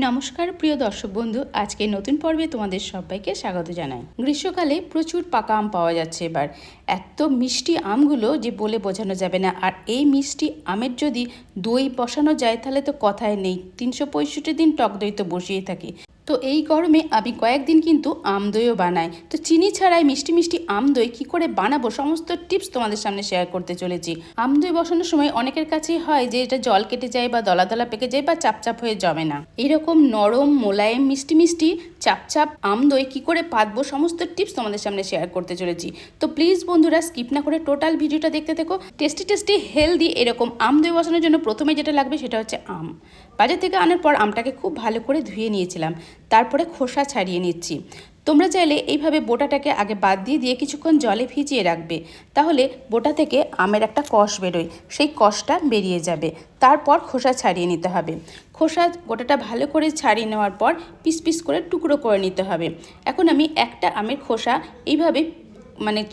নমস্কার প্রিয় দর্শক বন্ধু, আজকে নতুন পর্বে তোমাদের সবাইকে স্বাগত জানাই। গ্রীষ্মকালে প্রচুর পাকা আম পাওয়া যাচ্ছে এবার। এত মিষ্টি আমগুলো যে বলে বোঝানো যাবে না। আর এই মিষ্টি আমের যদি দই বসানো যায় তাহলে তো কথাই নেই। 365 দিন টক দই তো বসিয়ে থাকে। তো এই গরমে আমি কয়েকদিন কিন্তু আম দইও বানাই। তো চিনি ছাড়াই মিষ্টি মিষ্টি আম দই কী করে বানাবো সমস্ত টিপস তোমাদের সামনে শেয়ার করতে চলেছি। আম দই বসানোর সময় অনেকের কাছেই হয় যে এটা জল কেটে যায় বা দলা দলা পেকে যায় বা চাপচাপ হয়ে জমে না। এরকম নরম মোলায়েম মিষ্টি মিষ্টি চাপচাপ আম দই কী করে পাতবো সমস্ত টিপস তোমাদের সামনে শেয়ার করতে চলেছি। তো প্লিজ বন্ধুরা স্কিপ না করে টোটাল ভিডিওটা দেখতে থেকো। টেস্টি টেস্টি হেলদি এরকম আম দই বসানোর জন্য প্রথমে যেটা লাগবে সেটা হচ্ছে আম। বাজার থেকে আনার পর আমটাকে খুব ভালো করে ধুয়ে নিয়েছিলাম, তারপরে খোসা ছাড়িয়ে নিচ্ছি। তোমরা চাইলে এইভাবে বোটাটাকে আগে বাদ দিয়ে কিছুক্ষণ জলে ভিজিয়ে রাখবে, তাহলে বোটা থেকে আমের একটা কষ বেরোয়, সেই কষটা বেরিয়ে যাবে। তারপর খোসা ছাড়িয়ে নিতে হবে। খোসা গোটাটা ভালো করে ছাড়িয়ে নেওয়ার পর পিস পিস করে টুকরো করে নিতে হবে। এখন আমি একটা আমের খোসা এইভাবে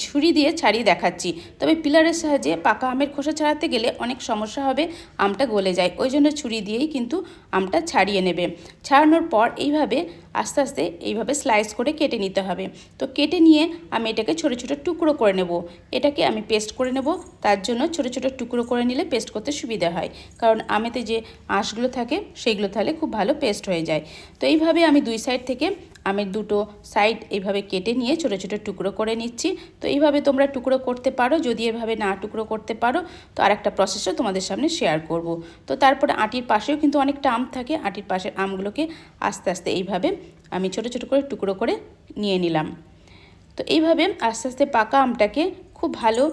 ছুরি দিয়ে ছাড়িয়ে দেখাচ্ছি। তবে পিলারের সাহায্যে পাকা আমের খোসা ছাড়াতে গেলে অনেক সমস্যা হবে, আমটা গলে যায়। ওই জন্য ছুরি দিয়েই কিন্তু আমটা ছাড়িয়ে নেবে। ছাড়ানোর পর এইভাবে আস্তে আস্তে এইভাবে স্লাইস করে কেটে নিতে হবে। তো কেটে নিয়ে আমি এটাকে ছোটো ছোটো টুকরো করে নেব। এটাকে আমি পেস্ট করে নেব। তার জন্য ছোটো ছোটো টুকরো করে নিলে পেস্ট করতে সুবিধা হয়, কারণ আমেতে যে আঁশগুলো থাকে সেইগুলো তাহলে খুব ভালো পেস্ট হয়ে যায়। তো এইভাবে আমি দুই সাইড থেকে আমের দুটো সাইড এইভাবে কেটে নিয়ে ছোটো ছোটো টুকরো করে নিচ্ছি। তো এইভাবে তোমরা টুকরো করতে পারো। যদি এভাবে না টুকরো করতে পারো তো আর একটা প্রসেসও তোমাদের সামনে শেয়ার করব। তো তারপরে আটির পাশেও কিন্তু অনেকটা আম থাকে। আটির পাশের আমগুলোকে আস্তে আস্তে এইভাবে আমি ছোটো ছোটো করে টুকরো করে নিয়ে নিলাম। তো এইভাবে আস্তে আস্তে পাকা আমটাকে খুব ভালো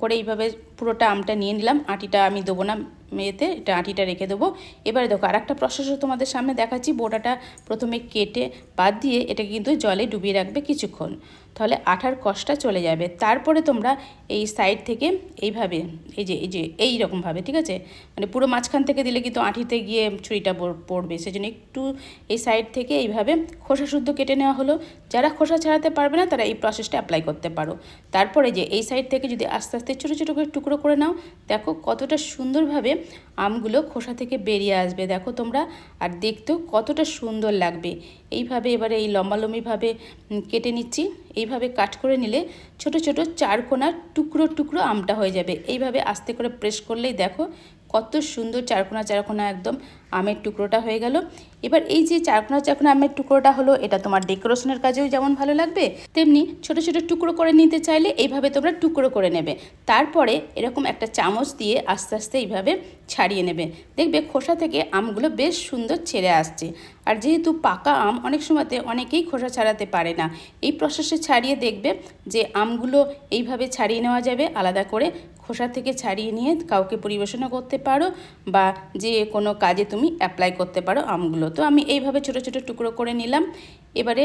করে এইভাবে পুরোটা আমটা নিয়ে নিলাম। আটিটা আমি দেবো না মেয়েতে, এটা আটিটা রেখে দেবো। এবারে দেখো আর একটা প্রসেসও তোমাদের সামনে দেখাচ্ছি। বোটাটা প্রথমে কেটে বাদ দিয়ে এটাকে কিন্তু জলে ডুবিয়ে রাখবে কিছুক্ষণ, তাহলে আঠার কষটা চলে যাবে। তারপরে তোমরা এই সাইড থেকে এইভাবে এই রকমভাবে, ঠিক আছে, পুরো মাঝখান থেকে দিলে কিন্তু আঁটিতে গিয়ে ছুরিটা পড়বে, সেজন্য একটু এই সাইড থেকে এইভাবে খোসা শুদ্ধ কেটে নেওয়া হলো। যারা খোসা ছাড়াতে পারবে না তারা এই প্রসেসটা অ্যাপ্লাই করতে পারো। তারপরে এই সাইড থেকে যদি আস্তে আস্তে ছোটো ছোটো করে টুকরো করে নাও, দেখো কতটা সুন্দরভাবে আমগুলো খোসা থেকে বেরিয়ে আসবে দেখো তোমরা, আর দেখতেও কতটা সুন্দর লাগবে। এইভাবে এবারে এই লম্বালম্বিভাবে কেটে নিচ্ছি। এইভাবে কাট করে নিলে ছোট ছোট চারকোনার টুকরো টুকরো আমটা হয়ে যাবে। এইভাবে আস্তে করে প্রেস করলেই দেখো কত সুন্দর চারকোনা চারকোনা একদম আমের টুকরোটা হয়ে গেল। এবার এই যে চারকোনা চারকোনা আমের টুকরোটা হলো, এটা তোমার ডেকোরেশনের কাজেও যেমন ভালো লাগবে, তেমনি ছোট ছোট টুকরো করে নিতে চাইলে এইভাবে তোমরা টুকরো করে নেবে। তারপরে এরকম একটা চামচ দিয়ে আস্তে আস্তে এইভাবে ছাড়িয়ে নেবে। দেখবে খোসা থেকে আমগুলো বেশ সুন্দর ছেড়ে আসছে। আর যেহেতু পাকা আম অনেক সময়তে অনেকেই খোসা ছাড়াতে পারে না, এই প্রসেসে ছাড়িয়ে দেখবে যে আমগুলো এইভাবে ছাড়িয়ে নেওয়া যাবে আলাদা করে। খোসা থেকে ছাড়িয়ে নিয়ে কাউকে পরিবেশনও করতে পারো বা যে কোনো কাজে তুমি অ্যাপ্লাই করতে পারো আমগুলো। তো আমি এইভাবে ছোটো ছোটো টুকরো করে নিলাম। এবারে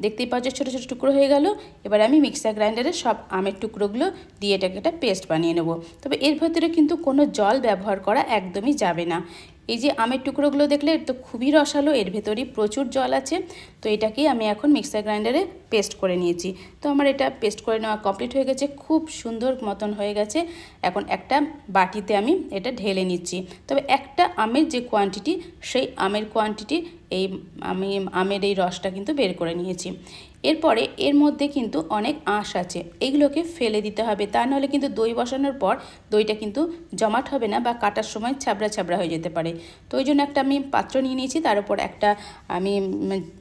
দেখতেই পাচ্ছ ছোটো ছোটো টুকরো হয়ে গেল। এবার আমি মিক্সার গ্রাইন্ডারে সব আমের টুকরোগুলো দিয়ে এটাকে একটা পেস্ট বানিয়ে নেব। তবে এর ভেতরে কিন্তু কোনো জল ব্যবহার করা একদমই যাবে না। এই যে আমের টুকরোগুলো দেখলে তো খুবই রসালো, এর ভেতরেই প্রচুর জল আছে। তো এটাকেই আমি এখন মিক্সার গ্রাইন্ডারে পেস্ট করে নিয়েছি। তো আমার এটা পেস্ট করে নেওয়া কমপ্লিট হয়ে গেছে, খুব সুন্দর মতন হয়ে গেছে। এখন একটা বাটিতে আমি এটা ঢেলে নিচ্ছি। তবে একটা আমের যে কোয়ান্টিটি, সেই আমের কোয়ান্টিটি আমি আমের এই রসটা কিন্তু বের করে নিয়েছি। এরপরে এর মধ্যে কিন্তু অনেক আঁশ আছে, এইগুলোকে ফেলে দিতে হবে, তা নাহলে কিন্তু দই বসানোর পর দইটা কিন্তু জমাট হবে না বা কাটার সময় ছাবড়া ছাবড়া হয়ে যেতে পারে। তো ওই জন্য একটা আমি পাত্র নিয়ে নিয়েছি, তার উপর একটা আমি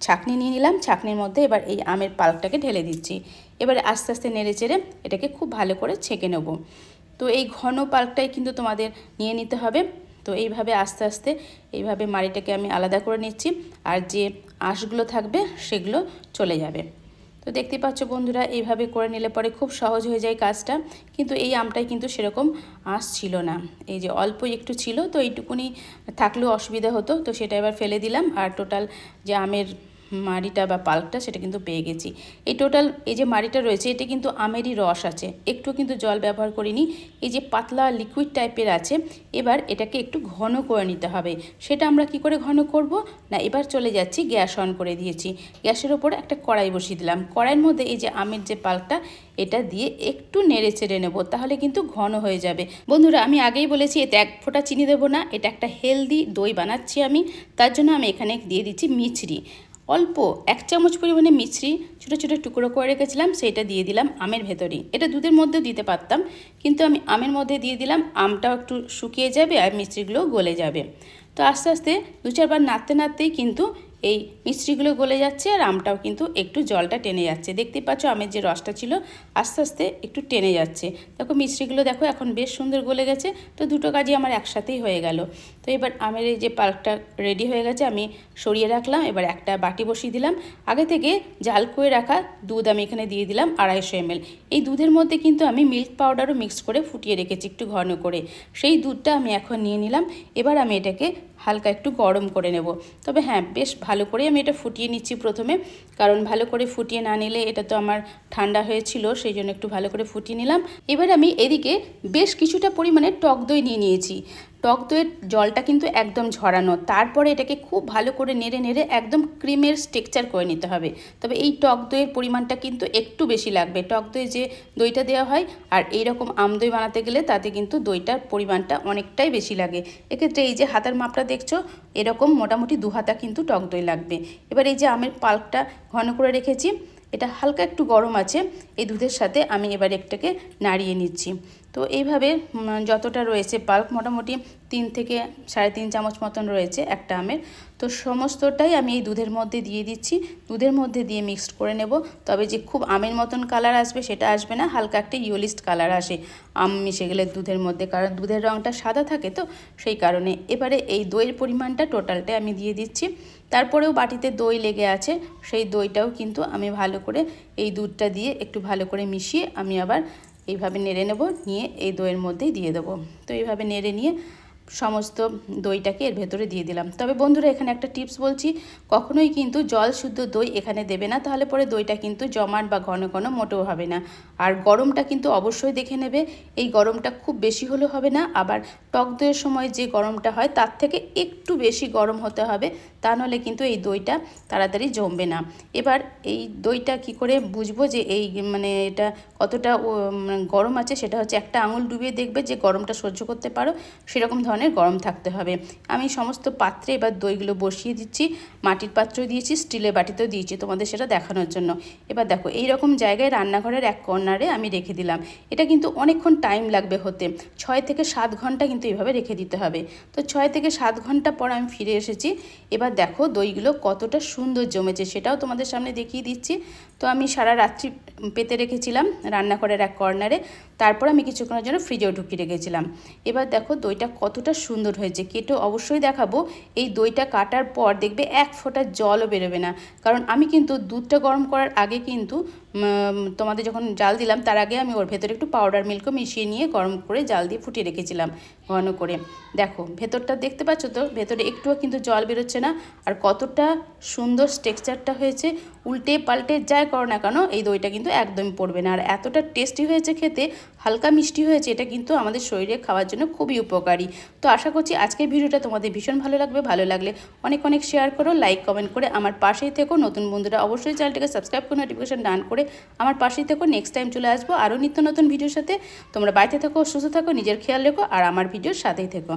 ছাঁকনি নিয়ে নিলাম। ছাঁকনির মধ্যে এবার এই আমের পাল্পটাকে ঢেলে দিচ্ছি। এবারে আস্তে আস্তে নেড়ে চেড়ে এটাকে খুব ভালো করে ছেঁকে নেব। তো এই ঘন পাল্পটাই কিন্তু তোমাদের নিয়ে নিতে হবে। তো এইভাবে আস্তে আস্তে এইভাবে মাড়িটাকে আমি আলাদা করে নিচ্ছি, আর যে আঁশগুলো থাকবে সেগুলো চলে যাবে। তো দেখতে পাচ্ছ বন্ধুরা, এইভাবে করে নিলে পরে খুব সহজ হয়ে যায় কাজটা। কিন্তু এই আমটাই কিন্তু সেরকম আঁশ ছিল না, এই যে অল্প একটু ছিল, তো এইটুকুনি থাকলেও অসুবিধা হতো। তো সেটা এবার ফেলে দিলাম। আর টোটাল যে আমের মাড়িটা বা পাল্পটা সেটা কিন্তু পেয়ে গেছি। এই টোটাল এই যে মাড়িটা রয়েছে এটা কিন্তু আমেরই রস আছে, একটু কিন্তু জল ব্যবহার করিনি। এই যে পাতলা লিকুইড টাইপের আছে, এবার এটাকে একটু ঘন করে নিতে হবে। সেটা আমরা কি করে ঘন করব না, এবার চলে যাচ্ছি, গ্যাস অন করে দিয়েছি, গ্যাসের ওপর একটা কড়াই বসিয়ে দিলাম। কড়াইয়ের মধ্যে এই যে আমের যে পাল্পটা এটা দিয়ে একটু নেড়ে চেড়ে নেব, তাহলে কিন্তু ঘন হয়ে যাবে। বন্ধুরা আমি আগেই বলেছি এতে 1 ফোঁটা চিনি দেবো না, এটা একটা হেলদি দই বানাচ্ছি আমি, তার জন্য আমি এখানে দিয়ে দিচ্ছি মিছরি। অল্প 1 চামচ পরিমাণে মিছরি ছোটো ছোটো টুকরো করে রেখেছিলাম, সেইটা দিয়ে দিলাম আমের ভেতরেই। এটা দুধের মধ্যেও দিতে পারতাম, কিন্তু আমি আমের মধ্যে দিয়ে দিলাম, আমটাও একটু শুকিয়ে যাবে আর মিছরিগুলোও গলে যাবে। তো আস্তে আস্তে 2-4 বার নাড়তে নাড়তেই কিন্তু এই মিষ্টিগুলো গলে যাচ্ছে আর আমটাও কিন্তু একটু জলটা টেনে যাচ্ছে। দেখতেই পাচ্ছ আমের যে রসটা ছিল আস্তে আস্তে একটু টেনে যাচ্ছে। দেখো মিষ্টিগুলো দেখো এখন বেশ সুন্দর গলে গেছে। তো দুটো কাজই আমার একসাথেই হয়ে গেল। তো এবার আমের এই যে পাল্পটা রেডি হয়ে গেছে, আমি সরিয়ে রাখলাম। এবার একটা বাটি বসিয়ে দিলাম, আগে থেকে জাল করে রাখা দুধ আমি এখানে দিয়ে দিলাম 250 ml। এই দুধের মধ্যে কিন্তু আমি মিল্ক পাউডারও মিক্স করে ফুটিয়ে রেখেছি একটু ঘন করে, সেই দুধটা আমি এখন নিয়ে নিলাম। এবার আমি এটাকে হালকা একটু গরম করে নেব। তবে হ্যাঁ, বেশ ভালো করে আমি এটা ফুটিয়ে নিচ্ছি প্রথমে, কারণ ভালো করে ফুটিয়ে না নিলে এটা তো আমার ঠান্ডা হয়েছিল, সেই জন্য একটু ভালো করে ফুটিয়ে নিলাম। এবার আমি এদিকে বেশ কিছুটা পরিমাণে টক দই নিয়ে নিয়েছি। টক দইয়ের জলটা কিন্তু একদম ঝরানো, তারপরে এটাকে খুব ভালো করে নেড়ে নেড়ে একদম ক্রিমের টেক্সচার করে নিতে হবে। তবে এই টক দইয়ের পরিমাণটা কিন্তু একটু বেশি লাগবে। টক দই যে দইটা দেওয়া হয় আর এইরকম আম দই বানাতে গেলে তাতে কিন্তু দইটার পরিমাণটা অনেকটাই বেশি লাগে। এক্ষেত্রে এই যে হাতার মাপটা দেখছো, এরকম মোটামুটি 2 হাতা কিন্তু টক দই লাগবে। এবার এই যে আমের পাল্পটা ঘন করে রেখেছি, এটা হালকা একটু গরম আছে, এই দুধের সাথে আমি এবার একটাকে নাড়িয়ে নিচ্ছি। তো এইভাবে যতটা রয়েছে পাল্প, মোটামুটি 3 থেকে 3.5 চামচ মতন রয়েছে একটা আমের, তো সমস্তটাই আমি এই দুধের মধ্যে দিয়ে দিচ্ছি। দুধের মধ্যে দিয়ে মিক্সড করে নেব। তবে যে খুব আমের মতন কালার আসবে সেটা আসবে না, হালকা একটা ইয়েলিস্ট কালার আসে আম মিশে গেলে দুধের মধ্যে, কারণ দুধের রঙটা সাদা থাকে তো সেই কারণে। এবারে এই দইয়ের পরিমাণটা টোটালটাই আমি দিয়ে দিচ্ছি। তারপরেও বাটিতে দই লেগে আছে, সেই দইটাও কিন্তু আমি ভালো করে এই দুধটা দিয়ে একটু ভালো করে মিশিয়ে আমি আবার এইভাবে নেড়ে নেব, নিয়ে এই দইয়ের মধ্যেই দিয়ে দেবো। তো এইভাবে নেড়ে নিয়ে সমস্ত দইটাকে এর ভেতরে দিয়ে দিলাম। তবে বন্ধুরা এখানে একটা টিপস বলছি, কখনোই কিন্তু জল শুদ্ধ দই এখানে দেবে না, তাহলে পরে দইটা কিন্তু জমাট বা ঘন ঘন মোটেও হবে না। আর গরমটা কিন্তু অবশ্যই দেখে নেবে, এই গরমটা খুব বেশি হলে হবে না, আবার টক দইয়ের সময় যে গরমটা হয় তার থেকে একটু বেশি গরম হতে হবে, তা নাহলে কিন্তু এই দইটা তাড়াতাড়ি জমবে না। এবার এই দইটা কি করে বুঝবো যে এই মানে এটা কতটা গরম আছে, সেটা হচ্ছে একটা আঙুল ডুবিয়ে দেখবে যে গরমটা সহ্য করতে পারো, সেরকম ধরনের গরম থাকতে হবে। আমি সমস্ত পাত্রে এবার দইগুলো বসিয়ে দিচ্ছি, মাটির পাত্র দিয়েছি, স্টিলের বাটিতেও দিয়েছি তোমাদের সেটা দেখানোর জন্য। এবার দেখো এই রকম জায়গায় রান্নাঘরের এক কর্নারে আমি রেখে দিলাম। এটা কিন্তু অনেকক্ষণ টাইম লাগবে হতে, 6 থেকে 7 ঘন্টা কিন্তু এইভাবে রেখে দিতে হবে। তো 6 থেকে 7 ঘন্টা পর আমি ফিরে এসেছি। এবার দেখো দইগুলো কতটা সুন্দর জমেছে সেটাও তোমাদের সামনে দেখিয়ে দিচ্ছি। তো আমি সারা রাত্রি পেতে রেখেছিলাম রান্নাঘরের এক কর্নারে, তারপর আমি কিছুক্ষণের জন্য ফ্রিজেও ঢুকিয়ে রেখেছিলাম। এবার দেখো দইটা কতটা সুন্দর হয়েছে, কেটে অবশ্যই দেখাবো। এই দইটা কাটার পর দেখবে 1 ফোঁটা জলও বেরোবে না, কারণ আমি কিন্তু দুধটা গরম করার আগে কিন্তু তোমাদের যখন জাল দিলাম তার আগে আমি ওর ভেতরে একটু পাউডার মিল্কও মিশিয়ে নিয়ে গরম করে জাল দিয়ে ফুটিয়ে রেখেছিলাম ঘন করে। দেখো ভেতরটা দেখতে পাচ্ছ তো, ভেতরে একটুও কিন্তু জল বেরোচ্ছে না, আর কতটা সুন্দর টেক্সচারটা হয়েছে। উল্টে পাল্টে যাই করো না কেন এই দইটা কিন্তু একদমই পড়বে না, আর এতটা টেস্টি হয়েছে খেতে, হালকা মিষ্টি হয়েছে, এটা কিন্তু আমাদের শরীরে খাওয়ার জন্য খুবই উপকারী। তো আশা করছি আজকের ভিডিওটা তোমাদের ভীষণ ভালো লাগবে। ভালো লাগলে অনেক অনেক শেয়ার করো, লাইক কমেন্ট করে আমার পাশেই থেকো। নতুন বন্ধুরা অবশ্যই চ্যানেলটাকে সাবস্ক্রাইব করে নোটিফিকেশন ডান করে আমার পাশেই থেকো। নেক্সট টাইম চলে আসবো আরও নিত্য নতুন ভিডিওর সাথে। তোমরা বাড়িতে থাকো, সুস্থ থাকো, নিজের খেয়াল রেখো আর আমার ভিডিওর সাথেই থেকো।